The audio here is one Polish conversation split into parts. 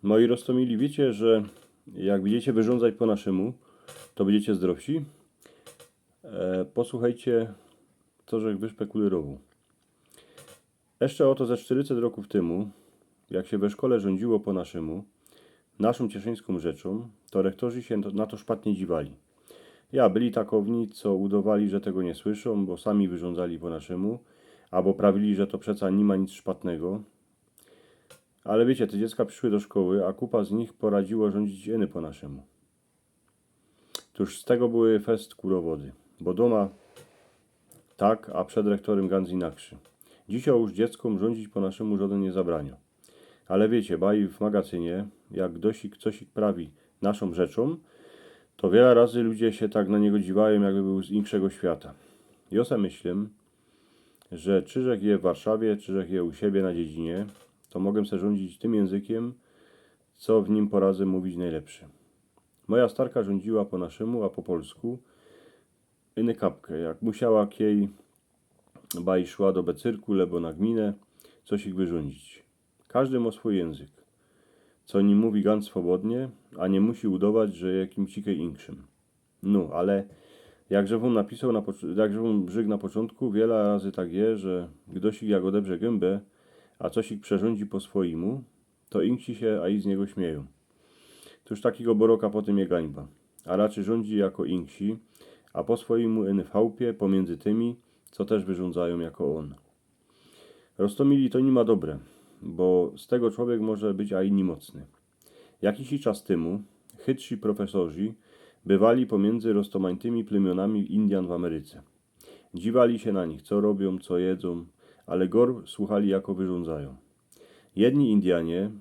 Moi roztomili, wiecie, że jak będziecie wyrządzać po naszemu, to będziecie zdrowsi? Posłuchajcie, co żech wyszpekulirował. Jeszcze oto ze 400 roków temu, jak się we szkole rządziło po naszemu, naszą cieszyńską rzeczą, to rektorzy się na to szpatnie dziwali. Ja, byli takowni, co udawali, że tego nie słyszą, bo sami wyrządzali po naszemu, albo prawili, że to przeca nie ma nic szpatnego. Ale wiecie, te dziecka przyszły do szkoły, a kupa z nich poradziło rządzić eny po naszemu. Tuż z tego były fest kurowody, bo doma tak, a przed rektorem ganz inakszy. Dzisiaj już dzieckom rządzić po naszemu żaden nie zabrania. Ale wiecie, baj w magazynie, jak dosik cosik prawi naszą rzeczą, to wiele razy ludzie się tak na niego dziwają, jakby był z inkszego świata. Ja se myślę, że czyżek je w Warszawie, czyżek je u siebie na dziedzinie, to mogę se rządzić tym językiem, co w nim poradzę mówić najlepszy. Moja starka rządziła po naszemu, a po polsku, iny kapkę, jak musiała kiej baj szła do becyrku, lebo na gminę, coś ich wyrządzić. Każdy ma swój język, co nim mówi ganz swobodnie, a nie musi udawać, że jakim cikej inkszym. No, ale jakże wam napisał, jakże wam brzyg na początku, wiele razy tak je, że gdosik jak odebrze gębę, a coś ich przerządzi po swoimu, to inksi się, a i z niego śmieją. Toż takiego boroka potem je gańba, a raczej rządzi jako inksi, a po swoimu eny w chałupie pomiędzy tymi, co też wyrządzają jako on. Roztomili to nie ma dobre, bo z tego człowiek może być a inni mocny. Jakiś czas temu chytrzy profesorzy bywali pomiędzy roztomańtymi plemionami Indian w Ameryce. Dziwali się na nich, co robią, co jedzą, ale gor słuchali, jako wyrządzają. Jedni Indianie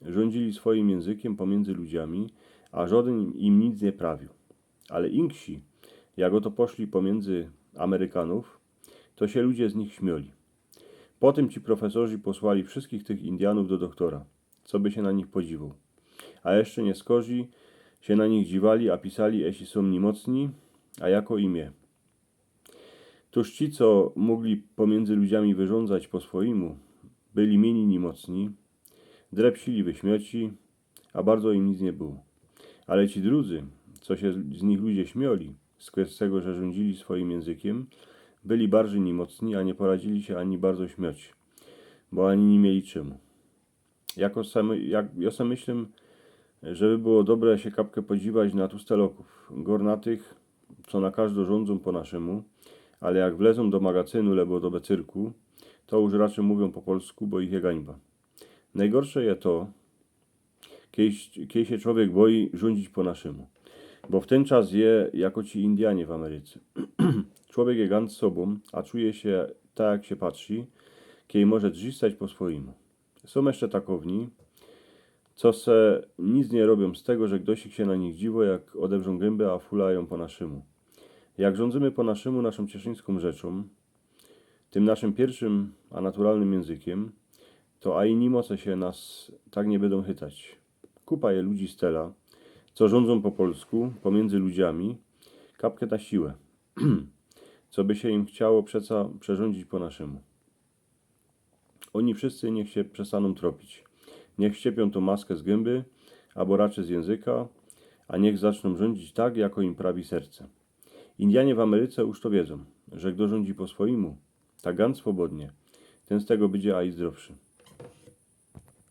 rządzili swoim językiem pomiędzy ludziami, a żaden im nic nie prawił. Ale inksi, jak oto poszli pomiędzy Amerykanów, to się ludzie z nich śmiali. Potem ci profesorzy posłali wszystkich tych Indianów do doktora, co by się na nich podziwał. A jeszcze nie skorzy się na nich dziwali, a pisali, jeśli są niemocni, a jako imię. Toż ci, co mogli pomiędzy ludziami wyrządzać po swoimu, byli mieni niemocni, drepsili wyśmioci, a bardzo im nic nie było. Ale ci drudzy, co się z nich ludzie śmiali, z tego, że rządzili swoim językiem, byli bardziej niemocni, a nie poradzili się ani bardzo śmiać, bo ani nie mieli czemu. Ja sam myślę, żeby było dobre się kapkę podziwać na tłusteloków, gornatych, co na każdo rządzą po naszemu, ale jak wlezą do magazynu lebo do becyrku, to już raczej mówią po polsku, bo ich je gańba. Najgorsze je to, kiedy się człowiek boi rządzić po naszemu, bo w ten czas je jako ci Indianie w Ameryce. Człowiek je ganz sobą, a czuje się tak, jak się patrzy, kiedy może drzistać po swoim. Są jeszcze takowni, co se nic nie robią z tego, że ktoś się na nich dziwo, jak odebrzą gębę, a fulają po naszemu. Jak rządzimy po naszemu naszą cieszyńską rzeczą, tym naszym pierwszym, a naturalnym językiem, to a inni moce się nas tak nie będą chytać. Kupa je ludzi stela, co rządzą po polsku, pomiędzy ludziami, kapkę na siłę, co by się im chciało przeca przerządzić po naszemu. Oni wszyscy niech się przestaną tropić. Niech ściepią tą maskę z gęby, albo raczej z języka, a niech zaczną rządzić tak, jako im prawi serce. Indianie w Ameryce już to wiedzą, że kto rządzi po swoimu, tak ganz swobodnie, ten z tego będzie a i zdrowszy.